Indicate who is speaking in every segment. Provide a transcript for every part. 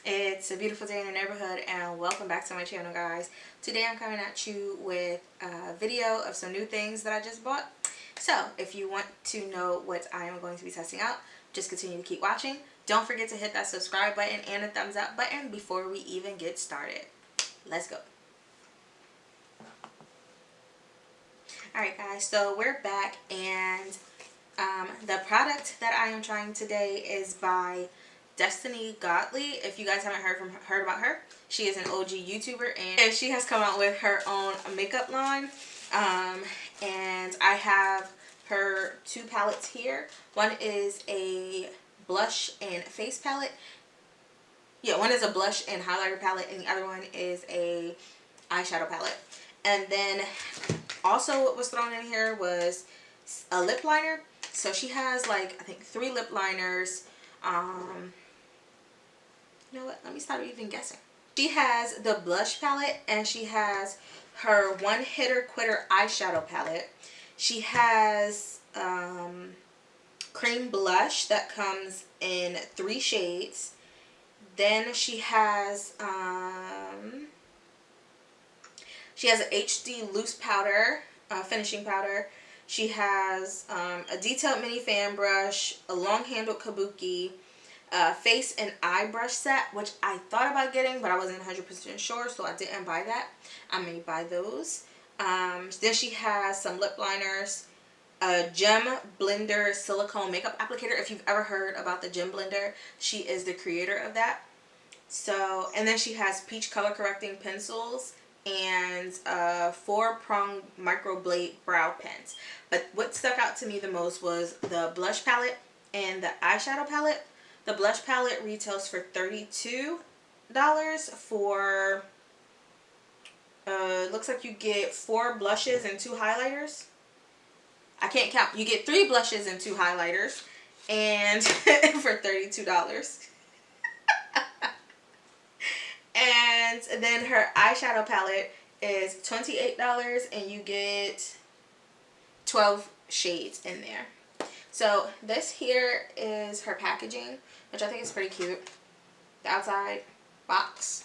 Speaker 1: It's a beautiful day in the neighborhood and welcome back to my channel, guys. Today I'm coming at you with a video of some new things that I just bought. So if you want to know what I am going to be testing out, just continue to keep watching. Don't forget to hit that subscribe button and the thumbs up button before we even get started. Let's go. Alright guys, so we're back, and the product that I am trying today is by Destiny Godley. If you guys haven't heard about her, she is an OG YouTuber, and she has come out with her own makeup line. And I have her two palettes here. One is a blush and face palette. Yeah, one is a blush and highlighter palette, and the other one is a eyeshadow palette. And then also what was thrown in here was a lip liner. So she has like, I think 3 lip liners. You know what? Let me stop even guessing. She has the blush palette, and she has her One Hitter Quitter eyeshadow palette. She has cream blush that comes in 3 shades. Then she has an HD loose powder, finishing powder. She has a detailed mini fan brush, a long-handled kabuki, face and eye brush set, which I thought about getting, but I wasn't 100% sure, so I didn't buy that. I may buy those. Then she has some lip liners, a Gem Blender silicone makeup applicator. If you've ever heard about the Gem Blender, she is the creator of that. So, and then she has peach color correcting pencils and 4-prong microblade brow pens. But what stuck out to me the most was the blush palette and the eyeshadow palette. The blush palette retails for $32 for, looks like you get 4 blushes and 2 highlighters. I can't count. You get 3 blushes and 2 highlighters, and for $32. And then her eyeshadow palette is $28, and you get 12 shades in there. So this here is her packaging, which I think is pretty cute. The outside box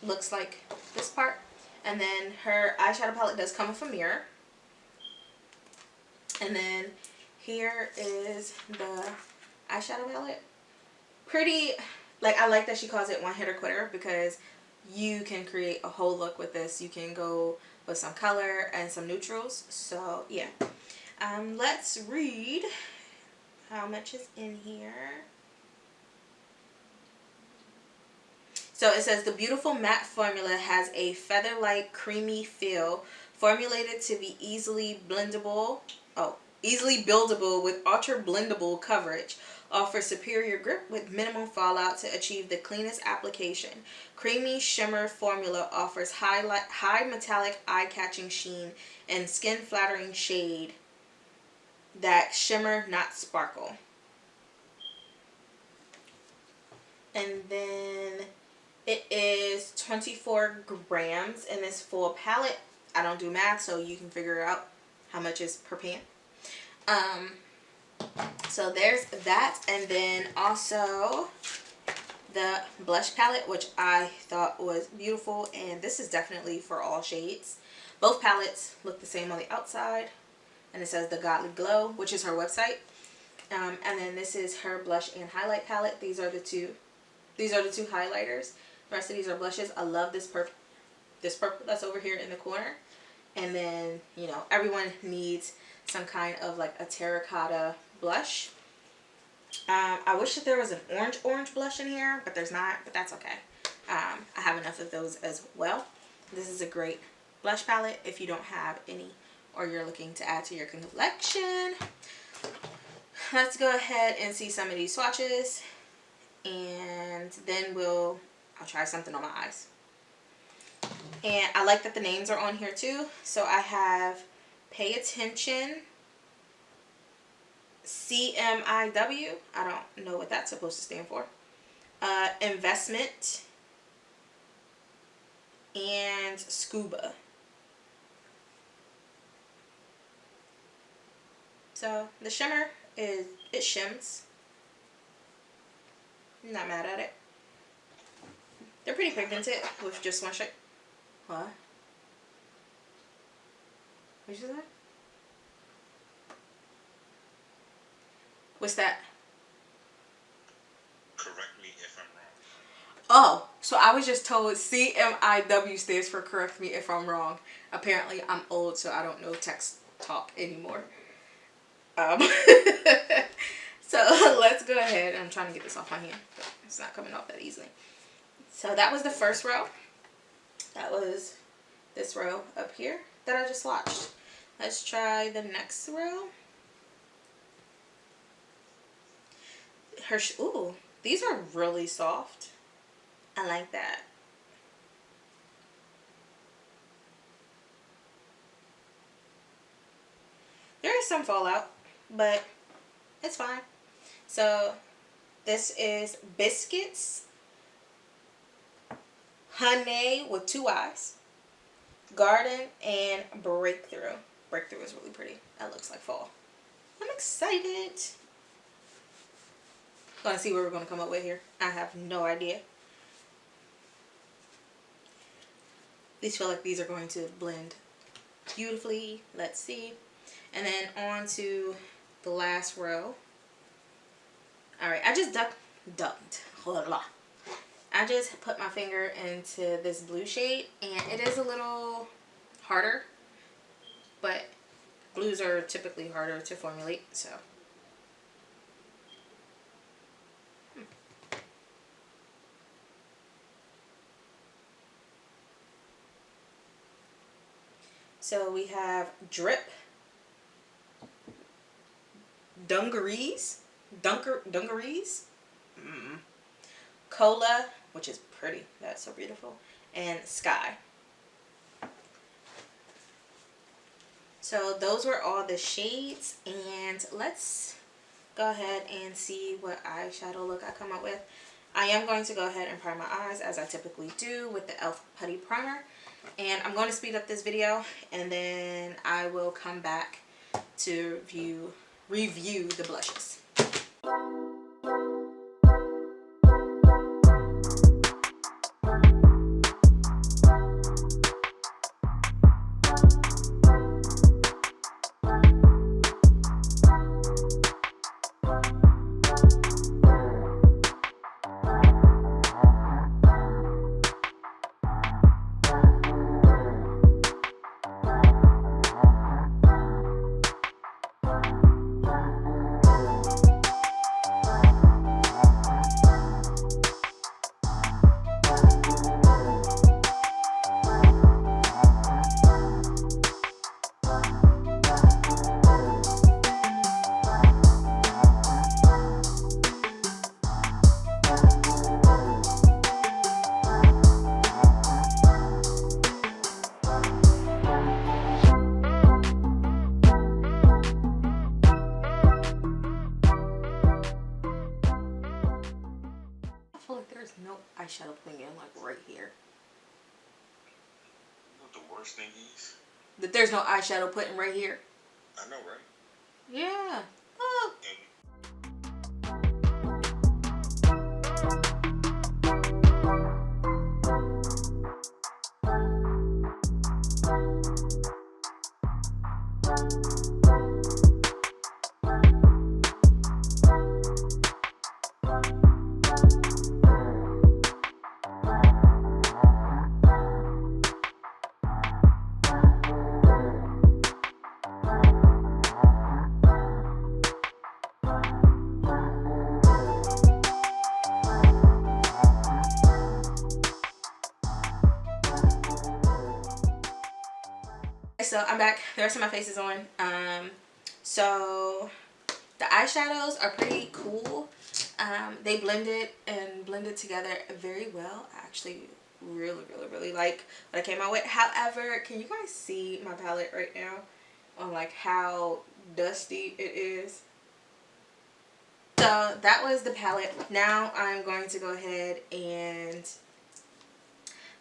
Speaker 1: looks like this part. And then her eyeshadow palette does come with a mirror. And then here is the eyeshadow palette. Pretty, like, I like that she calls it One Hitter Quitter, because you can create a whole look with this. You can go with some color and some neutrals. So yeah. Let's read how much is in here. So it says the beautiful matte formula has a feather-like creamy feel, formulated to be easily buildable with ultra blendable coverage. Offers superior grip with minimal fallout to achieve the cleanest application. Creamy shimmer formula offers high metallic eye-catching sheen and skin-flattering shade that shimmer, not sparkle. And then it is 24 grams in this full palette. I don't do math, so you can figure out how much is per pan. So there's that. And then also the blush palette, which I thought was beautiful, and this is definitely for all shades. Both palettes look the same on the outside, and it says the Godley Glow, which is her website. And then this is her blush and highlight palette. These are the two highlighters. The rest of these are blushes. I love this purple that's over here in the corner. And then, you know, everyone needs some kind of like a terracotta blush. I wish that there was an orange blush in here, but there's not, but that's okay. I have enough of those as well. This is a great blush palette if you don't have any, or you're looking to add to your collection. Let's go ahead and see some of these swatches, and then I'll try something on my eyes. And I like that the names are on here too. So I have Pay Attention, CMIW. I don't know what that's supposed to stand for. Investment, and Scuba. So the shimmer it shims. I'm not mad at it. They're pretty pigmented with just one shade. What? What'd you say? What's that?
Speaker 2: Correct me if I'm wrong.
Speaker 1: Oh, so I was just told CMIW stands for correct me if I'm wrong. Apparently I'm old, so I don't know text talk anymore. So let's go ahead. I'm trying to get this off my hand, but it's not coming off that easily. So that was the first row. That was this row up here that I just swatched. Let's try the next row. Ooh, these are really soft. I like that. There is some fallout, but it's fine. So this is Biscuits, Honey with 2 eyes, Garden, and Breakthrough. Breakthrough is really pretty. That looks like fall. I'm excited. Gonna see what we're gonna come up with here. I have no idea. These feel like these are going to blend beautifully. Let's see. And then on to the last row. Alright, I just ducked. I just put my finger into this blue shade, and it is a little harder, but blues are typically harder to formulate, so. So we have Drip, Dungarees, Cola, which is pretty, that's so beautiful, and Sky. So those were all the shades, and let's go ahead and see what eyeshadow look I come up with. I am going to go ahead and prime my eyes as I typically do with the e.l.f. Putty Primer. And I'm going to speed up this video, and then I will come back to review the blushes. There's no eyeshadow putting in like right here.
Speaker 2: You know what the worst thing is?
Speaker 1: That there's no eyeshadow putting right here.
Speaker 2: I know, right?
Speaker 1: Yeah. Oh. So I'm back. The rest of my face is on. So the eyeshadows are pretty cool. They blended together very well. I actually really like what I came out with. However, can you guys see my palette right now on like how dusty it is? So that was the palette. Now I'm going to go ahead and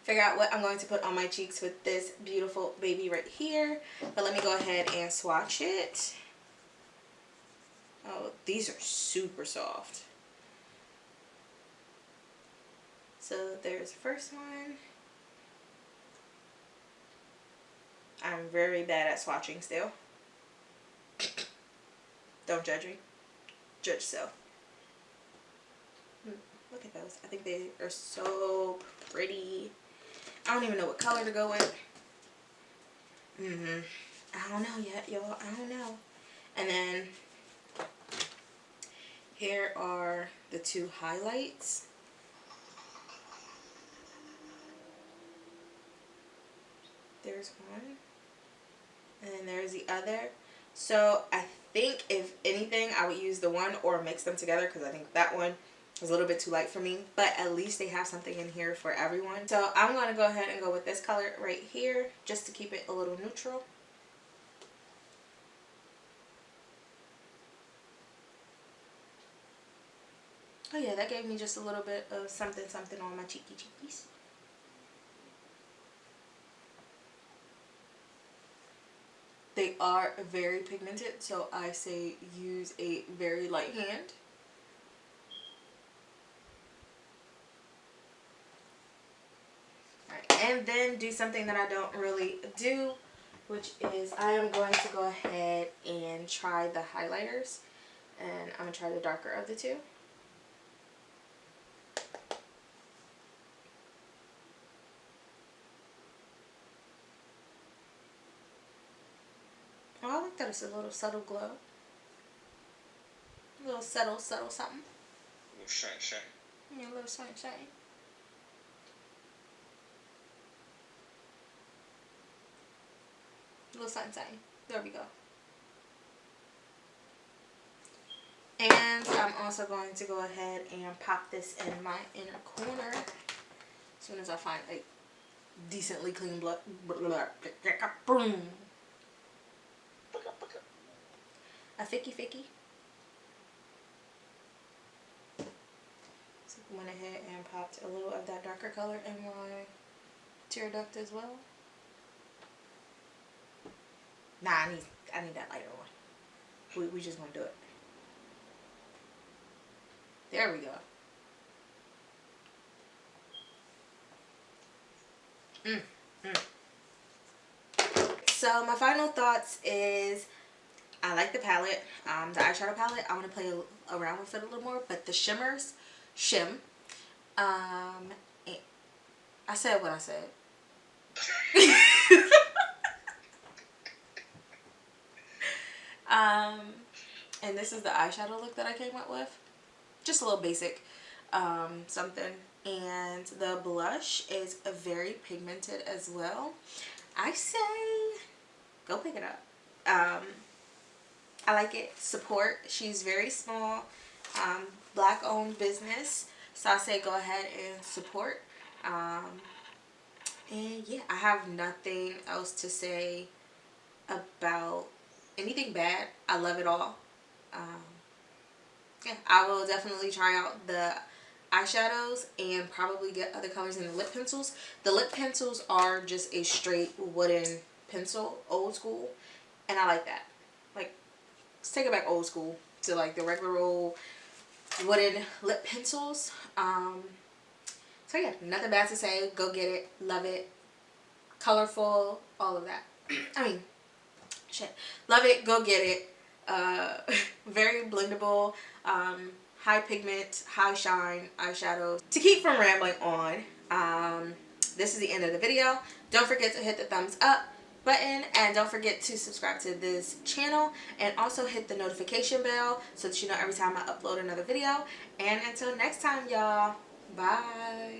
Speaker 1: figure out what I'm going to put on my cheeks with this beautiful baby right here. But let me go ahead and swatch it. Oh, these are super soft. So there's the first one. I'm very bad at swatching still. Don't judge me. Judge yourself. Look at those. I think they are so pretty. I don't even know what color to go with. I don't know yet, y'all. I don't know. And then here are the two highlights. There's one. And then there's the other. So I think if anything, I would use the one or mix them together because I think that one is a little bit too light for me. But at least they have something in here for everyone. So I'm going to go ahead and go with this color right here just to keep it a little neutral. Oh yeah, that gave me just a little bit of something something on my cheeky cheekies. They are very pigmented, so I say use a very light hand. Alright, and then do something that I don't really do, which is I am going to go ahead and try the highlighters. And I'm going to try the darker of the two. Oh, I like that it's a little subtle glow. A little subtle something.
Speaker 2: A little shine.
Speaker 1: Yeah, a little shine. A little something. There we go. And I'm also going to go ahead and pop this in my inner corner as soon as I find a decently clean blood. Boom. A ficky. So I went ahead and popped a little of that darker color in my tear duct as well. Nah, I need that lighter one. We just gonna do it. There we go. So my final thoughts is I like the palette, the eyeshadow palette. I want to play around with it a little more, but the shimmers, I said what I said. And this is the eyeshadow look that I came up with. Just a little basic something. And the blush is very pigmented as well. I say go pick it up. I like it. Support. She's very small, black owned business, so I say go ahead and support. And yeah, I have nothing else to say about anything bad. I love it all. Yeah, I will definitely try out the eyeshadows and probably get other colors in the lip pencils. The lip pencils are just a straight wooden pencil, old school, and I like that. Like, let's take it back old school to like the regular old wooden lip pencils. So yeah, nothing bad to say. Go get it. Love it. Colorful. All of that. I mean, shit. Love it. Go get it. Very blendable. High pigment, high shine eyeshadows. To keep from rambling on, this is the end of the video. Don't forget to hit the thumbs up button and don't forget to subscribe to this channel and also hit the notification bell so that you know every time I upload another video. And until next time, y'all, bye.